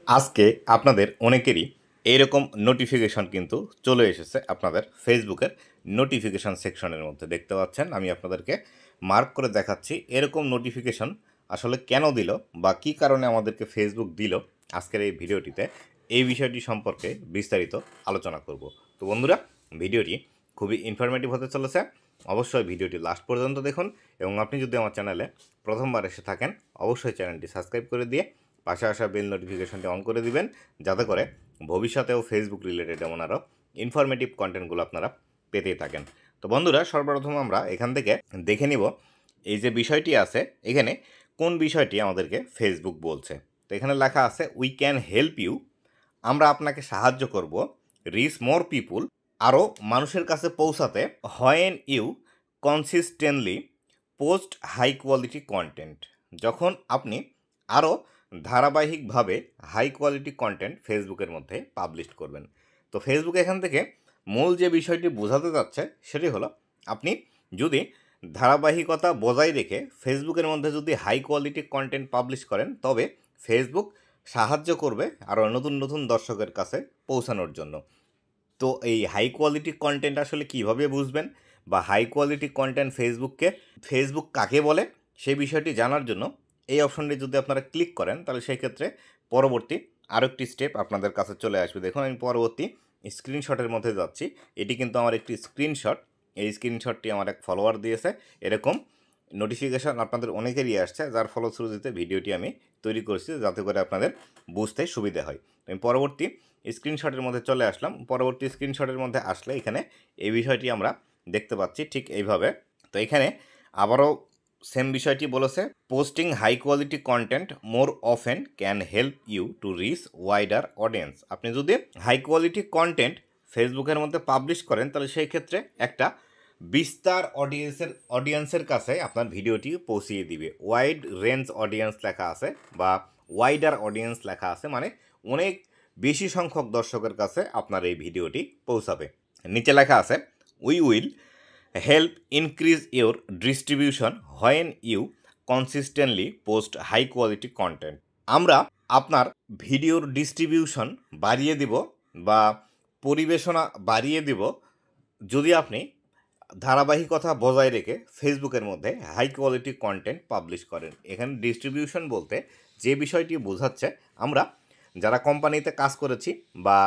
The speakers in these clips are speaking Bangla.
আজকে আপনাদের অনেকেরই এইরকম নোটিফিকেশন কিন্তু চলে এসেছে আপনাদের ফেসবুকের নোটিফিকেশন সেকশনের মধ্যে। দেখতে পাচ্ছেন আমি আপনাদেরকে মার্ক করে দেখাচ্ছি এরকম নোটিফিকেশন আসলে কেন দিল বা কী কারণে আমাদেরকে ফেসবুক দিল। আজকের এই ভিডিওটিতে এই বিষয়টি সম্পর্কে বিস্তারিত আলোচনা করব। তো বন্ধুরা, ভিডিওটি খুবই ইনফরমেটিভ হতে চলেছে। অবশ্যই ভিডিওটি লাস্ট পর্যন্ত দেখুন এবং আপনি যদি আমার চ্যানেলে প্রথমবার এসে থাকেন অবশ্যই চ্যানেলটি সাবস্ক্রাইব করে দিয়ে পাশে আসা বেল নোটিফিকেশনটি অন করে দিবেন, যাতে করে ভবিষ্যতেও ফেসবুক রিলেটেড এমন আরও ইনফরমেটিভ কন্টেন্টগুলো আপনারা পেতেই থাকেন। তো বন্ধুরা, সর্বপ্রথম আমরা এখান থেকে দেখে নিব এই যে বিষয়টি আছে এখানে কোন বিষয়টি আমাদেরকে ফেসবুক বলছে। তো এখানে লেখা আছে উই ক্যান হেল্প ইউ, আমরা আপনাকে সাহায্য করব, রিচ মোর পিপুল, আরও মানুষের কাছে পৌঁছাতে, when you consistently post high quality content, যখন আপনি আরও ধারাবাহিকভাবে হাই কোয়ালিটি কন্টেন্ট ফেসবুকের মধ্যে পাবলিশ করবেন। তো ফেসবুক এখান থেকে মূল যে বিষয়টি বোঝাতে যাচ্ছে সেটি হলো আপনি যদি ধারাবাহিকতা বজায় রেখে ফেসবুকের মধ্যে যদি হাই কোয়ালিটি কন্টেন্ট পাবলিশ করেন তবে ফেসবুক সাহায্য করবে আরও নতুন নতুন দর্শকের কাছে পৌঁছানোর জন্য। তো এই হাই কোয়ালিটি কন্টেন্ট আসলে কিভাবে বুঝবেন বা হাই কোয়ালিটি কন্টেন্ট ফেসবুক কাকে বলে সেই বিষয়টি জানার জন্য এই অপশনটি যদি আপনারা ক্লিক করেন তাহলে সেই ক্ষেত্রে পরবর্তী আরেকটি স্টেপ আপনাদের কাছে চলে আসবে। দেখুন আমি পরবর্তী স্ক্রিনশটের মধ্যে যাচ্ছি। এটি কিন্তু আমার একটি স্ক্রিনশট। এই স্ক্রিনশটটি আমার এক ফলোয়ার দিয়েছে। এরকম নোটিফিকেশান আপনাদের অনেকেরই আসছে, যার ফলশ্রুতিতে ভিডিওটি আমি তৈরি করছি যাতে করে আপনাদের বুঝতে সুবিধা হয়। আমি পরবর্তী স্ক্রিনশটের মধ্যে চলে আসলাম। পরবর্তী স্ক্রিনশটের মধ্যে আসলে এখানে এই বিষয়টি আমরা দেখতে পাচ্ছি ঠিক এইভাবে। তো এখানে আবারও সেম বিষয়টি বলেছে, posting high quality content more often can help you to reach wider audience. আপনি যদি হাই কোয়ালিটি কন্টেন্ট ফেসবুকের মধ্যে পাবলিশ করেন তাহলে সেই ক্ষেত্রে একটা বিস্তার অডিয়েন্সের কাছে আপনার ভিডিওটি পৌঁছিয়ে দিবে। ওয়াইড রেঞ্জ অডিয়েন্স লেখা আছে বা ওয়াইডার অডিয়েন্স লেখা আছে, মানে অনেক বেশি সংখ্যক দর্শকের কাছে আপনার এই ভিডিওটি পৌঁছাবে। নিচে লেখা আছে we will help increase your distribution when you consistently post high quality content. আমরা আপনার ভিডিওর ডিস্ট্রিবিউশন বাড়িয়ে দিব বা পরিবেশনা বাড়িয়ে দিব যদি আপনি ধারাবাহিকতা বজায় রেখে ফেসবুকের মধ্যে হাই কোয়ালিটি কন্টেন্ট পাবলিশ করেন। এখানে ডিস্ট্রিবিউশন বলতে যে বিষয়টি বোঝাচ্ছে, আমরা যারা কোম্পানিতে কাজ করেছি বা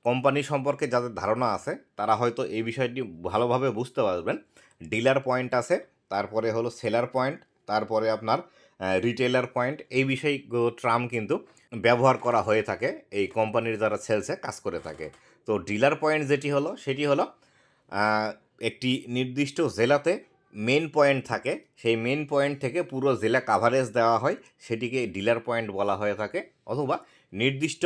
কোম্পানি সম্পর্কে যাদের ধারণা আছে তারা হয়তো এই বিষয়টি ভালোভাবে বুঝতে পারবেন। ডিলার পয়েন্ট আছে, তারপরে হলো সেলার পয়েন্ট, তারপরে আপনার রিটেলার পয়েন্ট, এই বিষয়গুলো ট্রাম কিন্তু ব্যবহার করা হয়ে থাকে এই কোম্পানির যারা সেলসে কাজ করে থাকে। তো ডিলার পয়েন্ট যেটি হলো সেটি হলো একটি নির্দিষ্ট জেলাতে মেন পয়েন্ট থাকে, সেই মেন পয়েন্ট থেকে পুরো জেলা কাভারেজ দেওয়া হয়, সেটিকে ডিলার পয়েন্ট বলা হয়ে থাকে। অথবা নির্দিষ্ট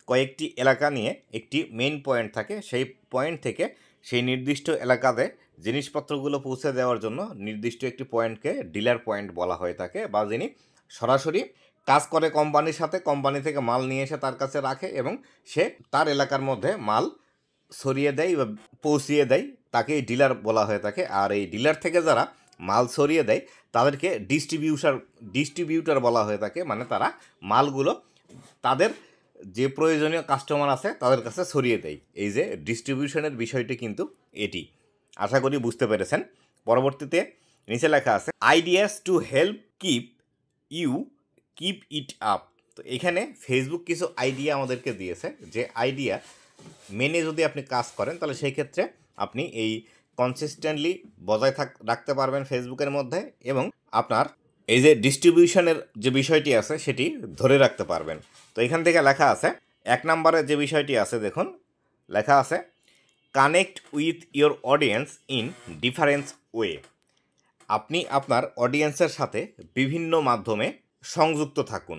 কয়েকটি এলাকা নিয়ে একটি মেন পয়েন্ট থাকে, সেই পয়েন্ট থেকে সেই নির্দিষ্ট এলাকাতে জিনিসপত্রগুলো পৌঁছে দেওয়ার জন্য নির্দিষ্ট একটি পয়েন্টকে ডিলার পয়েন্ট বলা হয়ে থাকে। বা যিনি সরাসরি কাজ করে কোম্পানির সাথে, কোম্পানি থেকে মাল নিয়ে এসে তার কাছে রাখে এবং সে তার এলাকার মধ্যে মাল সরিয়ে দেয় বা পৌঁছিয়ে দেয়, তাকেই ডিলার বলা হয়ে থাকে। আর এই ডিলার থেকে যারা মাল সরিয়ে দেয় তাদেরকে ডিস্ট্রিবিউটার বলা হয়ে থাকে, মানে তারা মালগুলো তাদের যে প্রয়োজনীয় কাস্টমার আছে তাদের কাছে সরিয়ে দেয়। এই যে ডিস্ট্রিবিউশনের বিষয়টি কিন্তু এটি, আশা করি বুঝতে পেরেছেন। পরবর্তীতে নিচে লেখা আছে ideas to help keep it up. তো এখানে ফেসবুক কিছু আইডিয়া আমাদেরকে দিয়েছে, যে আইডিয়া মেনে যদি আপনি কাজ করেন তাহলে সেই ক্ষেত্রে আপনি এই কনসিস্টেন্টলি বজায় রাখতে পারবেন ফেসবুকের মধ্যে এবং আপনার এই যে ডিস্ট্রিবিউশনের যে বিষয়টি আছে সেটি ধরে রাখতে পারবেন। তো এখান থেকে লেখা আছে 1 নম্বরে যে বিষয়টি আছে, দেখুন লেখা আছে connect with your audience in difference way. আপনি আপনার অডিয়েন্সের সাথে বিভিন্ন মাধ্যমে সংযুক্ত থাকুন।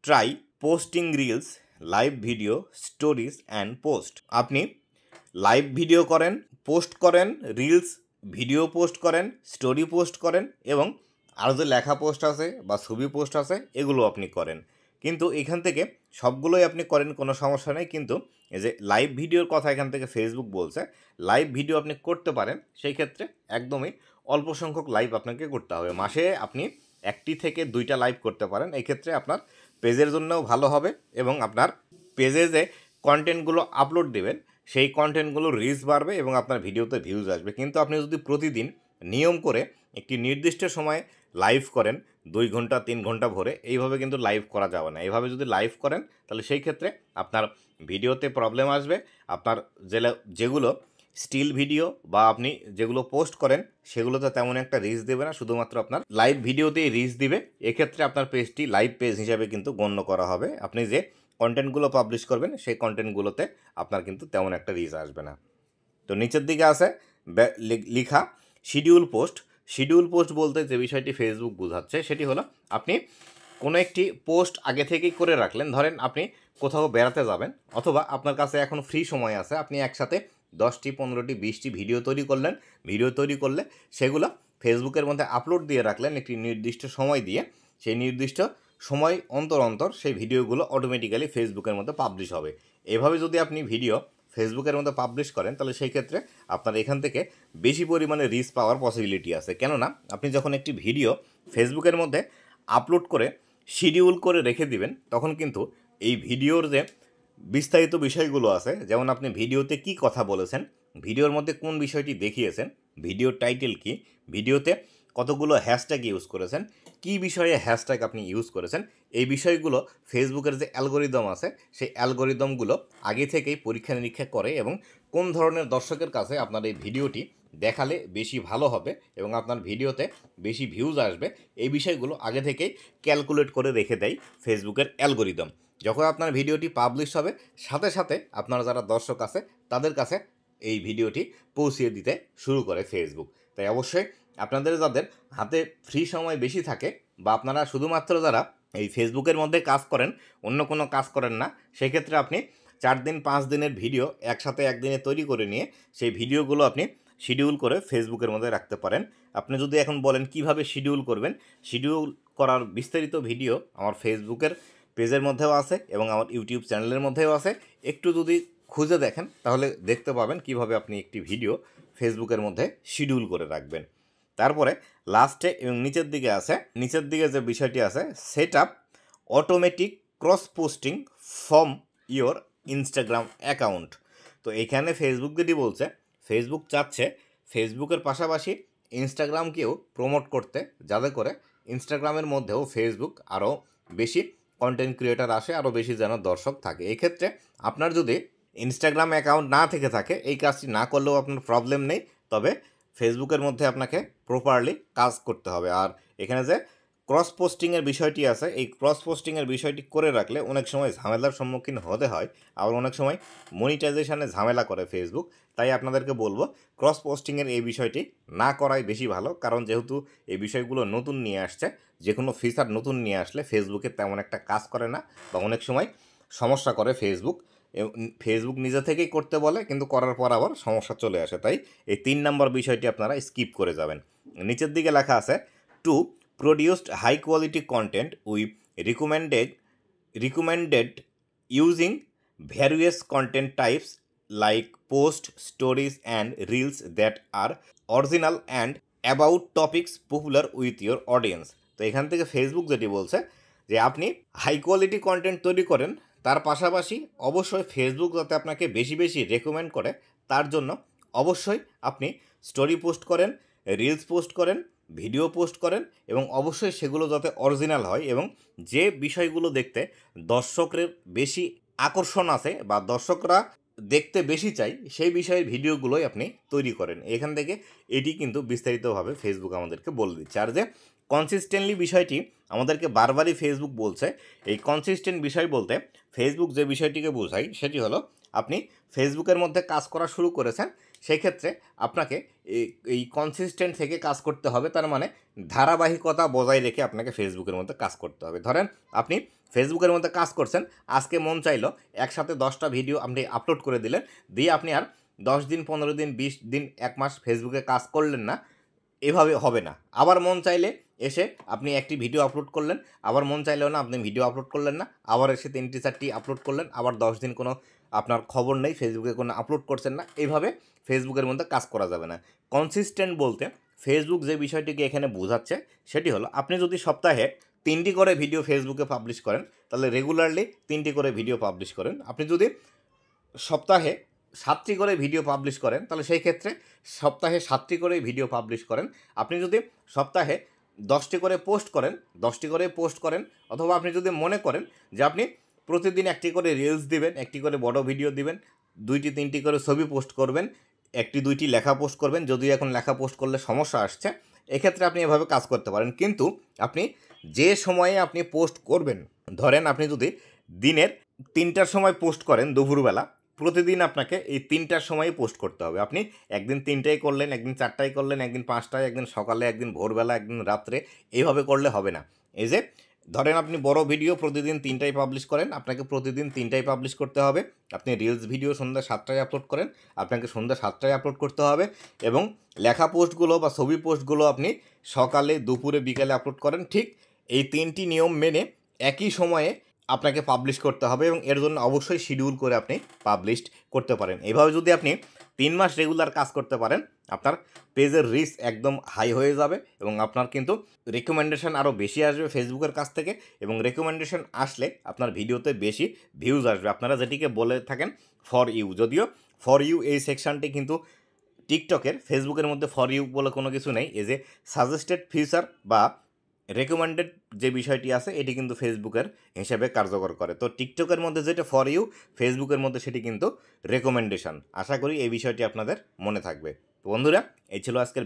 Try posting reels, live video, stories and post. আপনি লাইভ ভিডিও করেন, পোস্ট করেন, রিলস ভিডিও পোস্ট করেন, স্টোরি পোস্ট করেন এবং আরও যে লেখা পোস্ট আছে বা ছবি পোস্ট আছে এগুলো আপনি করেন। কিন্তু এখান থেকে সবগুলোই আপনি করেন, কোনো সমস্যা নেই। কিন্তু এই যে লাইভ ভিডিওর কথা এখান থেকে ফেসবুক বলছে, লাইভ ভিডিও আপনি করতে পারেন, সেই ক্ষেত্রে একদমই অল্প সংখ্যক লাইভ আপনাকে করতে হবে। মাসে আপনি 1টি থেকে 2টা লাইভ করতে পারেন, এই ক্ষেত্রে আপনার পেজের জন্যও ভালো হবে এবং আপনার পেজে যে কন্টেন্টগুলো আপলোড দেবেন সেই কন্টেন্টগুলোর রিচ বাড়বে এবং আপনার ভিডিওতে ভিউজ আসবে। কিন্তু আপনি যদি প্রতিদিন নিয়ম করে একটি নির্দিষ্ট সময়ে লাইভ করেন 2 ঘন্টা 3 ঘন্টা ভরে, এইভাবে কিন্তু লাইভ করা যাবে না। এইভাবে যদি লাইভ করেন তাহলে সেই ক্ষেত্রে আপনার ভিডিওতে প্রবলেম আসবে। আপনার যেগুলো স্টিল ভিডিও বা আপনি যেগুলো পোস্ট করেন সেগুলোতে তেমন একটা রিচ দেবে না, শুধুমাত্র আপনার লাইভ ভিডিওতেই রিচ দিবে। এক্ষেত্রে আপনার পেজটি লাইভ পেজ হিসাবে কিন্তু গণ্য করা হবে। আপনি যে কন্টেন্টগুলো পাবলিশ করবেন সেই কন্টেন্টগুলোতে আপনার কিন্তু তেমন একটা রিচ আসবে না। তো নিচের দিকে আছে লিখা শিডিউল পোস্ট। শিডিউল পোস্ট বলতে যে বিষয়টি ফেসবুক বোঝাচ্ছে সেটি হলো আপনি কোনো একটি পোস্ট আগে থেকেই করে রাখলেন। ধরেন আপনি কোথাও বেড়াতে যাবেন অথবা আপনার কাছে এখন ফ্রি সময় আছে, আপনি একসাথে 10টি 15টি 20টি ভিডিও তৈরি করলেন। ভিডিও তৈরি করলে সেগুলো ফেসবুকের মধ্যে আপলোড দিয়ে রাখলেন একটি নির্দিষ্ট সময় দিয়ে। সেই নির্দিষ্ট সময় অন্তর অন্তর সেই ভিডিওগুলো অটোমেটিক্যালি ফেসবুকের মধ্যে পাবলিশ হবে। এভাবে যদি আপনি ভিডিও ফেসবুকের মধ্যে পাবলিশ করেন তাহলে সেই ক্ষেত্রে আপনার এখান থেকে বেশি পরিমাণে রিচ পাওয়ার পসিবিলিটি আছে। কেননা আপনি যখন একটি ভিডিও ফেসবুকের মধ্যে আপলোড করে শিডিউল করে রেখে দিবেন তখন কিন্তু এই ভিডিওর যে বিস্তারিত বিষয়গুলো আছে, যেমন আপনি ভিডিওতে কি কথা বলেছেন, ভিডিওর মধ্যে কোন বিষয়টি দেখিয়েছেন, ভিডিওর টাইটেল কি, ভিডিওতে কতগুলো হ্যাশট্যাগ ইউজ করেছেন, কি বিষয়ে হ্যাশট্যাগ আপনি ইউজ করেছেন, এই বিষয়গুলো ফেসবুকের যে অ্যালগোরিদম আছে সেই অ্যালগোরিদমগুলো আগে থেকেই পরীক্ষা নিরীক্ষা করে এবং কোন ধরনের দর্শকের কাছে আপনার এই ভিডিওটি দেখালে বেশি ভালো হবে এবং আপনার ভিডিওতে বেশি ভিউজ আসবে, এই বিষয়গুলো আগে থেকেই ক্যালকুলেট করে রেখে দেয় ফেসবুকের অ্যালগোরিদম। যখন আপনার ভিডিওটি পাবলিশ হবে সাথে সাথে আপনার যারা দর্শক আছে তাদের কাছে এই ভিডিওটি পৌঁছিয়ে দিতে শুরু করে ফেসবুক। তাই অবশ্যই আপনাদের যাদের হাতে ফ্রি সময় বেশি থাকে বা আপনারা শুধুমাত্র যারা এই ফেসবুকের মধ্যে কাজ করেন, অন্য কোনো কাজ করেন না, সেক্ষেত্রে আপনি 4 দিন 5 দিনের ভিডিও একসাথে একদিনে তৈরি করে নিয়ে সেই ভিডিওগুলো আপনি শিডিউল করে ফেসবুকের মধ্যে রাখতে পারেন। আপনি যদি এখন বলেন কিভাবে শিডিউল করবেন, শিডিউল করার বিস্তারিত ভিডিও আমার ফেসবুকের পেজের মধ্যেও আছে এবং আমার ইউটিউব চ্যানেলের মধ্যেও আছে। একটু যদি খুঁজে দেখেন তাহলে দেখতে পাবেন কিভাবে আপনি একটি ভিডিও ফেসবুকের মধ্যে শিডিউল করে রাখবেন। তারপরে লাস্টে এবং নিচের দিকে যে বিষয়টি আছে, set up automatic cross posting from your Instagram account. তো এখানে ফেসবুক যেটি বলছে, ফেসবুক চাচ্ছে ফেসবুকের পাশাপাশি ইনস্টাগ্রামকেও প্রমোট করতে, যাতে করে ইনস্টাগ্রামের মধ্যেও ফেসবুক আরও বেশি কন্টেন্ট ক্রিয়েটার আসে, আরও বেশি যেন দর্শক থাকে। এক্ষেত্রে আপনার যদি ইনস্টাগ্রাম অ্যাকাউন্ট না থেকে থাকে এই কাজটি না করলেও আপনার প্রবলেম নেই, তবে ফেসবুকের মধ্যে আপনাকে প্রপারলি কাজ করতে হবে। আর এখানে যে ক্রস পোস্টিংয়ের বিষয়টি আছে, এই ক্রস পোস্টিংয়ের বিষয়টি করে রাখলে অনেক সময় ঝামেলার সম্মুখীন হতে হয়, আবার অনেক সময় মনিটাইজেশনে ঝামেলা করে ফেসবুক। তাই আপনাদেরকে বলবো ক্রস পোস্টিংয়ের এই বিষয়টি না করাই বেশি ভালো, কারণ যেহেতু এই বিষয়গুলো নতুন নিয়ে আসছে, যে কোনো ফিচার নতুন নিয়ে আসলে ফেসবুকে তেমন একটা কাজ করে না বা অনেক সময় সমস্যা করে ফেসবুক নিজে থেকেই করতে বলে, কিন্তু করার পর আবার সমস্যা চলে আসে। তাই এই 3 নম্বর বিষয়টি আপনারা স্কিপ করে যাবেন। নিচের দিকে লেখা আছে to produced high quality content we recommended using various content types like post, stories and reels that are original and about topics popular with your audience. তো এখান থেকে ফেসবুক যেটি বলছে যে আপনি হাই কোয়ালিটি কন্টেন্ট তৈরি করেন, তার পাশাপাশি অবশ্যই ফেসবুক যাতে আপনাকে বেশি বেশি রেকমেন্ড করে তার জন্য অবশ্যই আপনি স্টোরি পোস্ট করেন, রিলস পোস্ট করেন, ভিডিও পোস্ট করেন এবং অবশ্যই সেগুলো যাতে অরিজিনাল হয় এবং যে বিষয়গুলো দেখতে দর্শকের বেশি আকর্ষণ আছে বা দর্শকরা দেখতে বেশি চাই সেই বিষয়ের ভিডিওগুলোই আপনি তৈরি করেন। এখান থেকে এটি কিন্তু বিস্তারিতভাবে ফেসবুক আমাদেরকে বলে দিচ্ছে। আর যে কনসিস্টেন্টলি বিষয়টি আমাদেরকে বারবারই ফেসবুক বলছে, এই কনসিস্টেন্ট বিষয় বলতে ফেসবুক যে বিষয়টিকে বোঝায় সেটি হলো আপনি ফেসবুকের মধ্যে কাজ করা শুরু করেছেন, সেই ক্ষেত্রে আপনাকে এই কনসিস্টেন্ট থেকে কাজ করতে হবে। তার মানে ধারাবাহিকতা বজায় রেখে আপনাকে ফেসবুকের মধ্যে কাজ করতে হবে। ধরেন আপনি ফেসবুকের মধ্যে কাজ করছেন, আজকে মন চাইলো একসাথে 10টা ভিডিও আপনি আপলোড করে দিলেন, দিয়ে আপনি আর 10 দিন 15 দিন 20 দিন 1 মাস ফেসবুকে কাজ করলেন না, এভাবে হবে না। আবার মন চাইলে এসে আপনি একটি ভিডিও আপলোড করলেন, আবার মন চাইলেও না আপনি ভিডিও আপলোড করলেন না, আবার এসে 3টি 4টি আপলোড করলেন, আবার 10 দিন কোনো আপনার খবর নেই, ফেসবুকে কোনো আপলোড করছেন না, এইভাবে ফেসবুকের মধ্যে কাজ করা যাবে না। কনসিস্টেন্ট বলতে ফেসবুক যে বিষয়টিকে এখানে বোঝাচ্ছে সেটি হলো আপনি যদি সপ্তাহে 3টি করে ভিডিও ফেসবুকে পাবলিশ করেন, তাহলে রেগুলারলি 3টি করে ভিডিও পাবলিশ করেন। আপনি যদি সপ্তাহে 7টি করে ভিডিও পাবলিশ করেন, তাহলে সেই ক্ষেত্রে সপ্তাহে 7টি করে ভিডিও পাবলিশ করেন। আপনি যদি সপ্তাহে 10টি করে পোস্ট করেন, 10টি করে পোস্ট করেন, অথবা আপনি যদি মনে করেন যে আপনি প্রতিদিন একটি করে রিলস দিবেন, একটি করে বড় ভিডিও দিবেন, 2টি 3টি করে ছবি পোস্ট করবেন, 1টি 2টি লেখা পোস্ট করবেন, যদিও এখন লেখা পোস্ট করলে সমস্যা আসছে, এক্ষেত্রে আপনি এভাবে কাজ করতে পারেন। কিন্তু আপনি যে সময়ে আপনি পোস্ট করবেন, ধরেন আপনি যদি দিনের 3টার সময় পোস্ট করেন দুপুরবেলা, প্রতিদিন আপনাকে এই 3টার সময়ই পোস্ট করতে হবে। আপনি একদিন 3টায় করলেন, একদিন 4টায় করলেন, একদিন 5টায়, একদিন সকালে, একদিন ভোরবেলা, একদিন রাত্রে, এইভাবে করলে হবে না। এই যে ধরেন আপনি বড় ভিডিও প্রতিদিন 3টায় পাবলিশ করেন, আপনাকে প্রতিদিন 3টায় পাবলিশ করতে হবে। আপনি রিলস ভিডিও সন্ধ্যা 7টায় আপলোড করেন, আপনাকে সন্ধ্যা 7টায় আপলোড করতে হবে। এবং লেখা পোস্টগুলো বা ছবি পোস্টগুলো আপনি সকালে, দুপুরে, বিকালে আপলোড করেন। ঠিক এই 3টি নিয়ম মেনে একই সময়ে আপনাকে পাবলিশ করতে হবে, এবং এর জন্য অবশ্যই শিডিউল করে আপনি পাবলিশ করতে পারেন। এভাবে যদি আপনি 3 মাস রেগুলার কাজ করতে পারেন, আপনার পেজের রিচ একদম হাই হয়ে যাবে, এবং আপনার কিন্তু রেকমেন্ডেশন আরও বেশি আসবে ফেসবুকের কাছ থেকে, এবং রেকমেন্ডেশন আসলে আপনার ভিডিওতে বেশি ভিউজ আসবে। আপনারা যেটিকে বলে থাকেন ফর ইউ, যদিও ফর ইউ এই সেকশনটি কিন্তু টিকটকের, ফেসবুকের মধ্যে ফর ইউ বলে কোনো কিছু নেই। এই যে সাজেস্টেড ফিচার বা রেকমেন্ডেড যে বিষয়টি আছে, এটি কিন্তু ফেসবুকের হিসেবে কার্যকর করে। তো টিকটকের মধ্যে যেটা ফর ইউ, ফেসবুকের মধ্যে সেটি কিন্তু রেকমেন্ডেশন। আশা করি এই বিষয়টি আপনাদের মনে থাকবে। তো বন্ধুরা, এই ছিল আজকের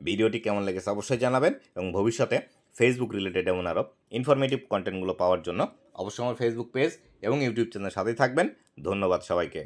ভিডিওটি কেমন লেগেছে অবশ্যই জানাবেন, এবং ভবিষ্যতে ফেসবুক রিলেটেড এমন আরও ইনফরমেটিভ কন্টেন্টগুলো পাওয়ার জন্য অবশ্যই আমার ফেসবুক পেজ এবং ইউটিউব চ্যানেলের সাথেই থাকবেন। ধন্যবাদ সবাইকে।